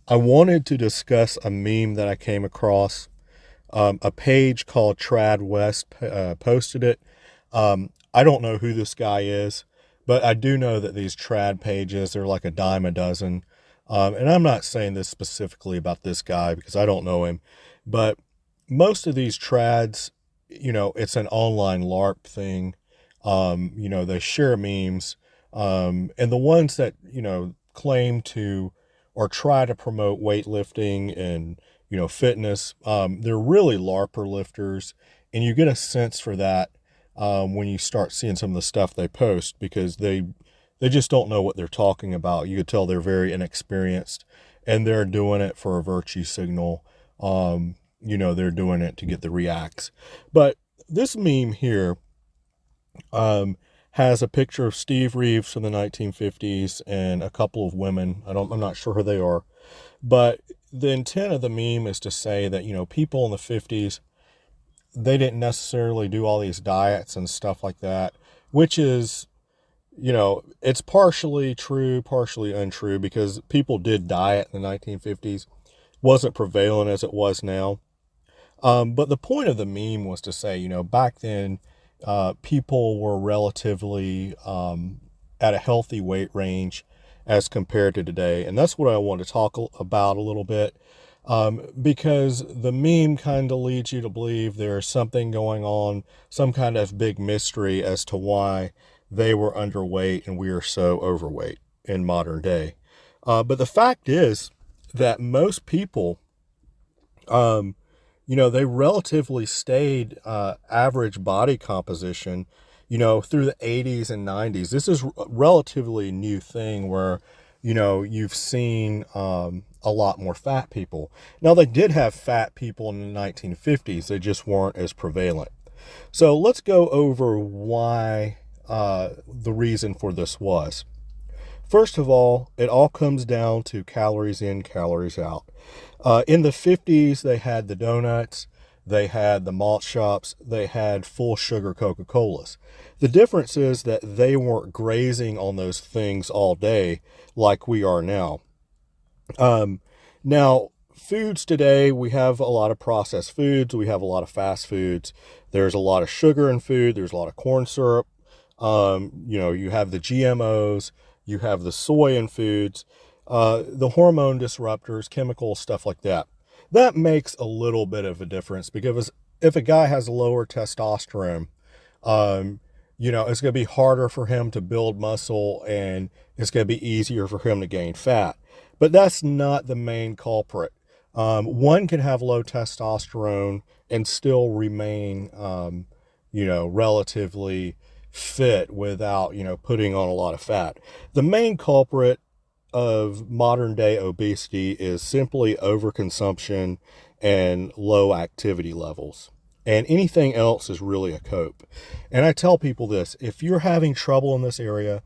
I wanted to discuss a meme that I came across. A page called Trad West posted it. I don't know who this guy is, but I do know that these trad pages are like a dime a dozen. And I'm not saying this specifically about this guy because I don't know him, but most of these trads, it's an online LARP thing. They share memes. And the ones that, claim to or try to promote weightlifting and, fitness, they're really LARPer lifters. And you get a sense for that when you start seeing some of the stuff they post because they just don't know what they're talking about. You could tell they're very inexperienced and they're doing it for a virtue signal. They're doing it to get the reacts. But this meme here has a picture of Steve Reeves from the 1950s and a couple of women. I'm not sure who they are. But the intent of the meme is to say that, people in the 50s, they didn't necessarily do all these diets and stuff like that, which is, it's partially true, partially untrue, because people did diet in the 1950s. Wasn't prevalent as it was now. But the point of the meme was to say, back then, people were relatively at a healthy weight range as compared to today. And that's what I want to talk about a little bit. Because the meme kind of leads you to believe there's something going on, some kind of big mystery as to why they were underweight and we are so overweight in modern day. But the fact is that most people, they relatively stayed average body composition, through the 80s and 90s. This is a relatively new thing where, you've seen a lot more fat people. Now, they did have fat people in the 1950s. They just weren't as prevalent. So let's go over why the reason for this was. First of all, it all comes down to calories in, calories out. In the 50s, they had the donuts, they had the malt shops, they had full sugar Coca-Colas. The difference is that they weren't grazing on those things all day like we are now. Now, foods today, we have a lot of processed foods, we have a lot of fast foods. There's a lot of sugar in food, there's a lot of corn syrup. You have the GMOs, you have the soy in foods, the hormone disruptors, chemicals, stuff like that. That makes a little bit of a difference because if a guy has lower testosterone, it's going to be harder for him to build muscle and it's going to be easier for him to gain fat. But that's not the main culprit. One can have low testosterone and still remain, relatively fit without, putting on a lot of fat. The main culprit of modern day obesity is simply overconsumption and low activity levels. And anything else is really a cope. And I tell people this, if you're having trouble in this area,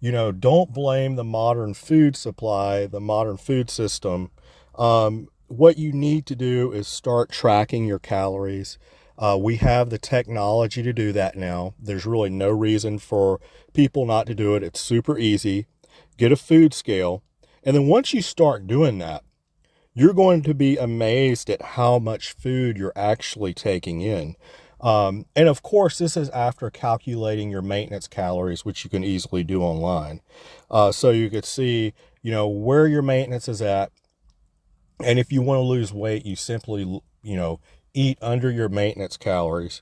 don't blame the modern food supply, the modern food system. What you need to do is start tracking your calories. We have the technology to do that now. There's really no reason for people not to do it. It's super easy. Get a food scale. And then once you start doing that, you're going to be amazed at how much food you're actually taking in. And of course, this is after calculating your maintenance calories, which you can easily do online. So you could see, where your maintenance is at. And if you want to lose weight, you simply, eat under your maintenance calories.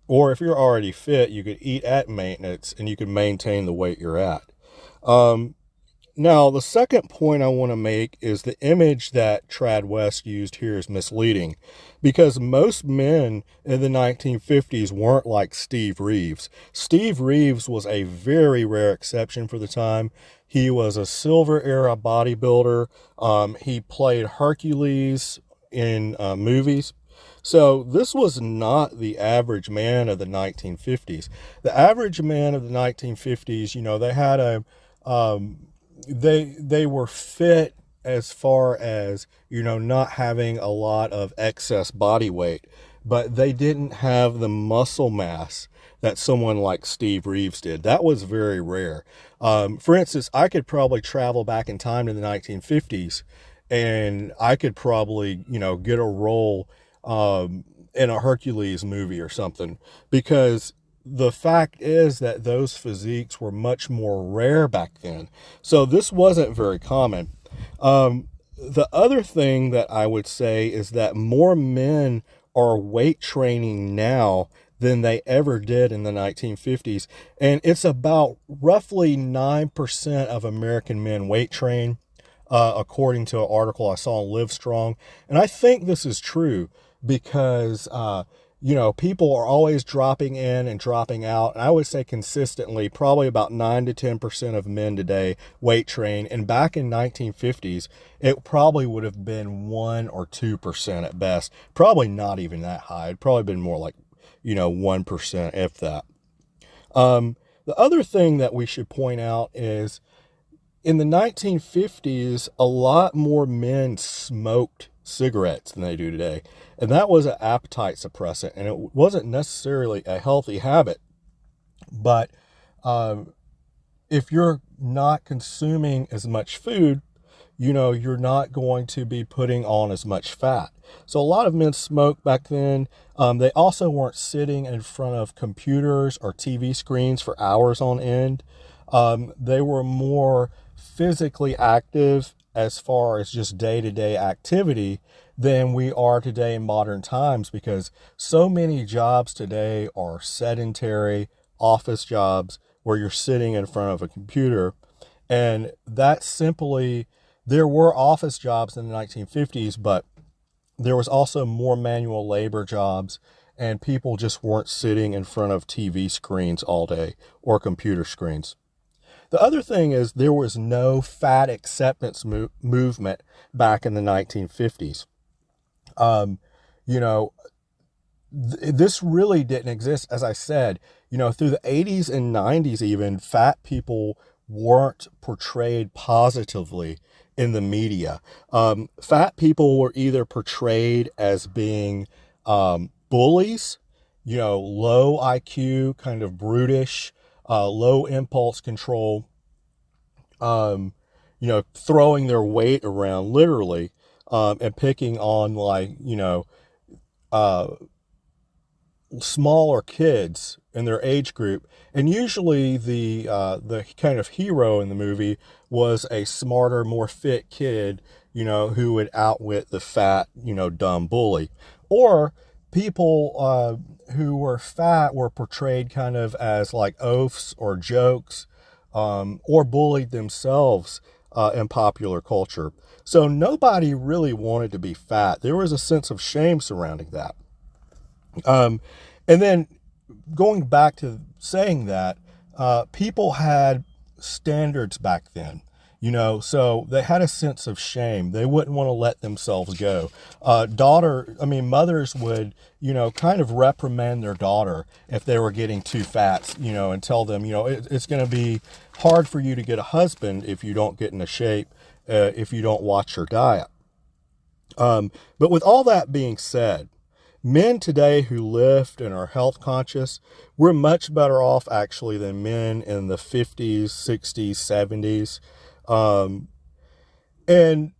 Or if you're already fit, you could eat at maintenance and you can maintain the weight you're at. Now, the second point I want to make is the image that Trad West used here is misleading because most men in the 1950s weren't like Steve Reeves. Steve Reeves was a very rare exception for the time. He was a silver era bodybuilder. He played Hercules in movies. So this was not the average man of the 1950s. The average man of the 1950s, they had they were fit as far as, not having a lot of excess body weight, but they didn't have the muscle mass that someone like Steve Reeves did. That was very rare. For instance, I could probably travel back in time to the 1950s and I could probably, get a role in a Hercules movie or something, because the fact is that those physiques were much more rare back then. So this wasn't very common. The other thing that I would say is that more men are weight training now than they ever did in the 1950s. And it's about roughly 9% of American men weight train, according to an article I saw on Livestrong. And I think this is true because, people are always dropping in and dropping out. And I would say consistently, probably about 9 to 10% of men today weight train. And back in 1950s, it probably would have been 1 or 2% at best. Probably not even that high. It'd probably been more like, 1%, if that. The other thing that we should point out is in the 1950s, a lot more men smoked cigarettes than they do today. And that was an appetite suppressant, and it wasn't necessarily a healthy habit. But if you're not consuming as much food, you're not going to be putting on as much fat. So a lot of men smoked back then. They also weren't sitting in front of computers or TV screens for hours on end. They were more physically active as far as just day-to-day activity than we are today in modern times, because so many jobs today are sedentary office jobs where you're sitting in front of a computer. And that's simply, there were office jobs in the 1950s, but there was also more manual labor jobs, and people just weren't sitting in front of TV screens all day or computer screens. The other thing is there was no fat acceptance movement back in the 1950s. You know, this really didn't exist. As I said, through the 80s and 90s, even fat people weren't portrayed positively in the media. Fat people were either portrayed as being bullies, low IQ, kind of brutish, low impulse control, throwing their weight around literally, and picking on uh, smaller kids in their age group. And usually the kind of hero in the movie was a smarter, more fit kid, who would outwit the fat, dumb bully. Or people who were fat were portrayed kind of as like oafs or jokes, or bullied themselves in popular culture. So nobody really wanted to be fat. There was a sense of shame surrounding that. And then going back to saying that, people had standards back then, so they had a sense of shame. They wouldn't want to let themselves go. Mothers would, kind of reprimand their daughter if they were getting too fat, and tell them, it's going to be hard for you to get a husband if you don't get into shape, if you don't watch your diet. But with all that being said, men today who lift and are health conscious, we're much better off actually than men in the 50s, 60s, 70s. And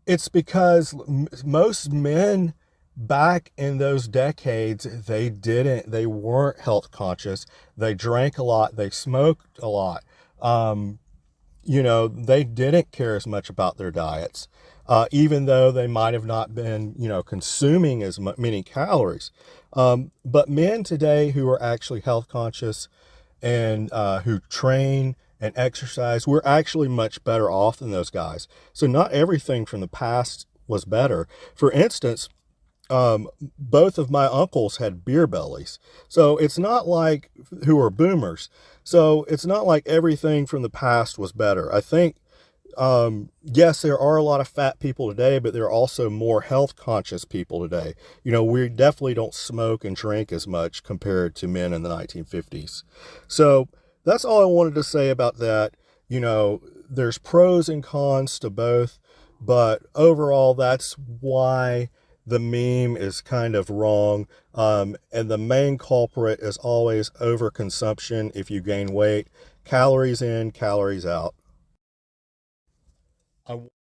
it's because most men back in those decades, they weren't health conscious. They drank a lot. They smoked a lot. They didn't care as much about their diets. Even though they might have not been, consuming as many calories. But men today who are actually health conscious and who train and exercise, we're actually much better off than those guys. So not everything from the past was better. For instance, both of my uncles had beer bellies. So it's not like, who are boomers. So it's not like everything from the past was better. I think, yes, there are a lot of fat people today, but there are also more health conscious people today. We definitely don't smoke and drink as much compared to men in the 1950s. So that's all I wanted to say about that. There's pros and cons to both, but overall, that's why the meme is kind of wrong. And the main culprit is always overconsumption. If you gain weight, calories in, calories out. I